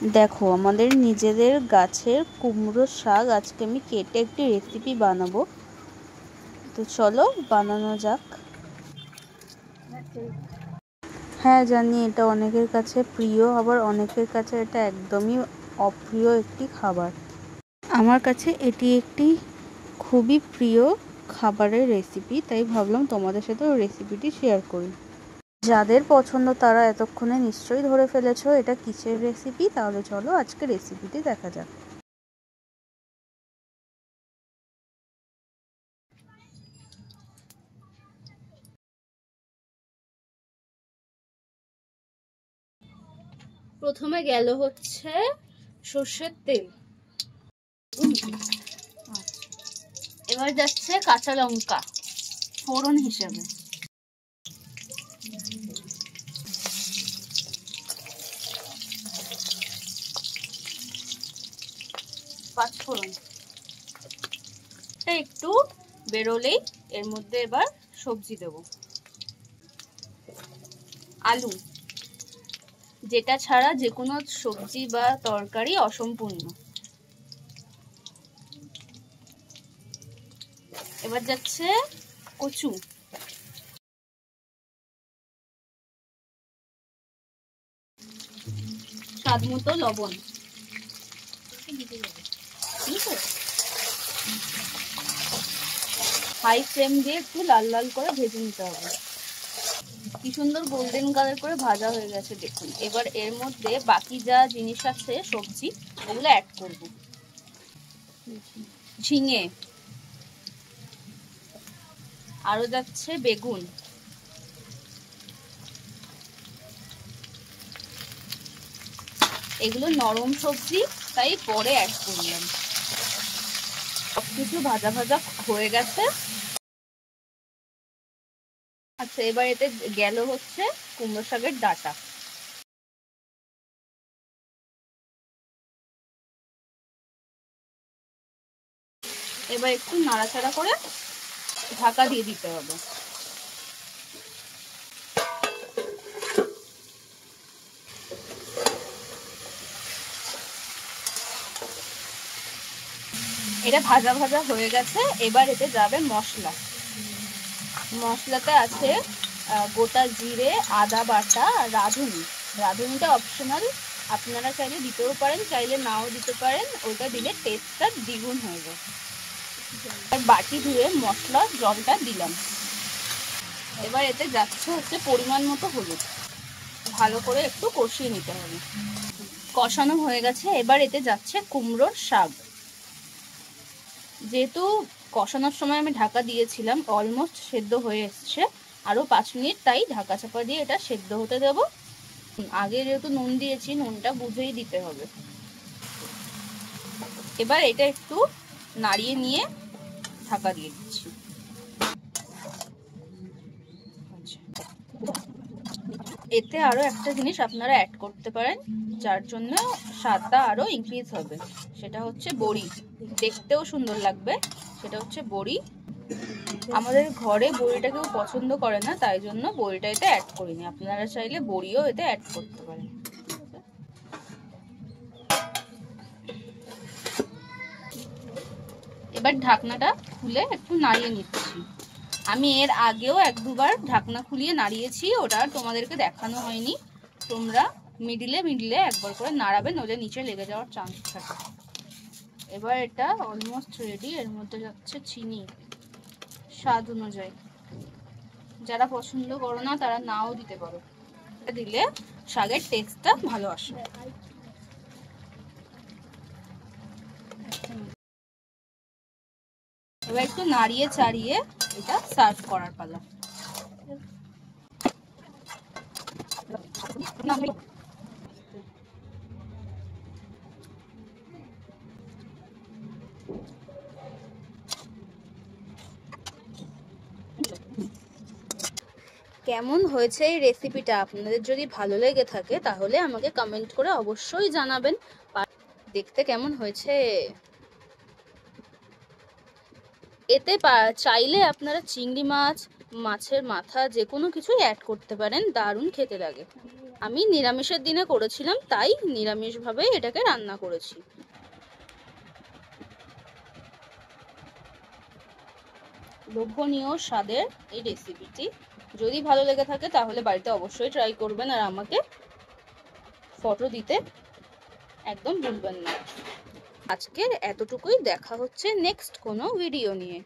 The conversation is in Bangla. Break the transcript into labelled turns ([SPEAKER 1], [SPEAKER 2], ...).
[SPEAKER 1] দেখো আমাদের নিজেদের গাছের কুমড়ো শাক আজকে আমি কেটে একটি রেসিপি বানাবো। তো চলো বানানো যাক। হ্যাঁ জানি এটা অনেকের কাছে প্রিয়, আবার অনেকের কাছে এটা একদমই অপ্রিয় একটি খাবার। আমার কাছে এটি একটি খুবই প্রিয় খাবারের রেসিপি, তাই ভাবলাম তোমাদের সাথে ওই রেসিপিটি শেয়ার করি। যাদের পছন্দ তারা এতক্ষণে নিশ্চয়ই ধরে ফেলেছো এটা কিসের রেসিপি। তাহলে চলো আজকে রেসিপিটি দেখা যাক। প্রথমে গেল হচ্ছে সর্ষের তেল, এবার যাচ্ছে কাঁচা লঙ্কা ফোড়ন হিসেবে, পাঁচফোড়ন একটু বেরোলেই এর মধ্যে এবার সবজি দেব। আলু, যেটা ছাড়া যে কোনো সবজি বা তরকারি অসম্পূর্ণ। এবার যাচ্ছে কচু, স্বাদ মতো লবণ, হাই ফ্লেম দিয়ে একটু লাল লাল করে ভেজে নিতে হবে। কি সুন্দর গোল্ডেন কালার করে ভাজা হয়ে গেছে দেখুন। এবার এর মধ্যে বাকি যা জিনিস আছে সবজি ওগুলো অ্যাড করব। ঝিঙে, আরো যাচ্ছে বেগুন, এগুলো নরম সবজি তাই পরে অ্যাড করলাম। সবকিছু ভাজা ভাজা হয়ে গেছে। আচ্ছা এবার এতে গেল হচ্ছে কুমড়ো শাকের ডাঁটা, এবার একটু নাড়াচাড়া করে ঢাকা দিয়ে দিতে হবে। এটা ভাজা ভাজা হয়ে গেছে। এবার এতে যাবে মশলা। মশলাতে আছে গোটা জিরে, আদা বাটা, রাঁধুনি। রাঁধুনিটা অপশনাল, আপনারা চাইলে দিতেও পারেন চাইলে নাও দিতে পারেন, ওটা দিলে টেস্টটা দ্বিগুণ হয়ে যায়। আর বাটি ধুয়ে মশলা জলটা দিলাম। এবার এতে যাচ্ছে হচ্ছে পরিমাণ মতো হলুদ, ভালো করে একটু কষিয়ে নিতে হবে। কষানো হয়ে গেছে। এবার এতে যাচ্ছে কুমড়োর শাক। যেহেতু কষানোর সময় আমি ঢাকা দিয়েছিলাম, অলমোস্ট সেদ্ধ হয়ে এসছে, আরও 5 মিনিট তাই ঢাকা চাপা দিয়ে এটা সেদ্ধ হতে দেব। আগে যেহেতু নুন দিয়েছি নুনটা বুঝেই দিতে হবে। এবার এটা একটু নাড়িয়ে নিয়ে ঢাকা দিয়ে দিচ্ছি। এতে আরো একটা জিনিস আপনারা অ্যাড করতে পারেন যার জন্য স্বাদটা আরো ইনক্রিজ হবে, সেটা হচ্ছে বড়ি। দেখতেও সুন্দর লাগবে, সেটা হচ্ছে বড়ি। আমাদের ঘরে বড়িটা কেউ পছন্দ করে না, তাই জন্য বড়িটা এতে অ্যাড করিনি। আপনারা চাইলে বড়িও এতে অ্যাড করতে পারেন। এবার ঢাকনাটা খুলে একটু নাড়িয়ে নিচ্ছি। আমি এর আগেও 1-2 বার ঢাকনা খুলিয়ে নাড়িয়েছি, ওটা তোমাদেরকে দেখানো হয়নি। তোমরা মিডিলে মিডিলে একবার করে নাড়াবে, নইলে নিচে লেগে যাওয়ার চান্স থাকে। এবার এটা অলমোস্ট রেডি। এর মধ্যে যাচ্ছে চিনি স্বাদ অনুযায়ী, যারা পছন্দ করো না তারা নাও দিতে পারো, এটা দিলে শাকের টেস্টটা ভালো আসে। এবার একটু নাড়িয়ে চাড়িয়ে এটা সার্ভ করার পালা। কেমন হয়েছে এই রেসিপিটা? আপনাদের যদি ভালো লেগে থাকে তাহলে আমাকে কমেন্ট করে অবশ্যই জানাবেন। দেখতে কেমন হয়েছে? এতে চাইলে আপনারা চিংড়ি মাছ মাছের মাথা যে কোনো কিছুই অ্যাড করতে পারেন, দারুণ খেতে লাগে। আমি নিরামিষের দিনে করেছিলাম, তাই নিরামিষভাবে এটাকে রান্না করেছি। লোভনীয় স্বাদের এই রেসিপিটি যদি ভালো লেগে থাকে তাহলে বাড়িতে অবশ্যই ট্রাই করবেন, আর আমাকে ফটো দিতে একদম ভুলবেন না। আজকের এতটুকুই, দেখা হচ্ছে নেক্সট কোনো ভিডিও নিয়ে।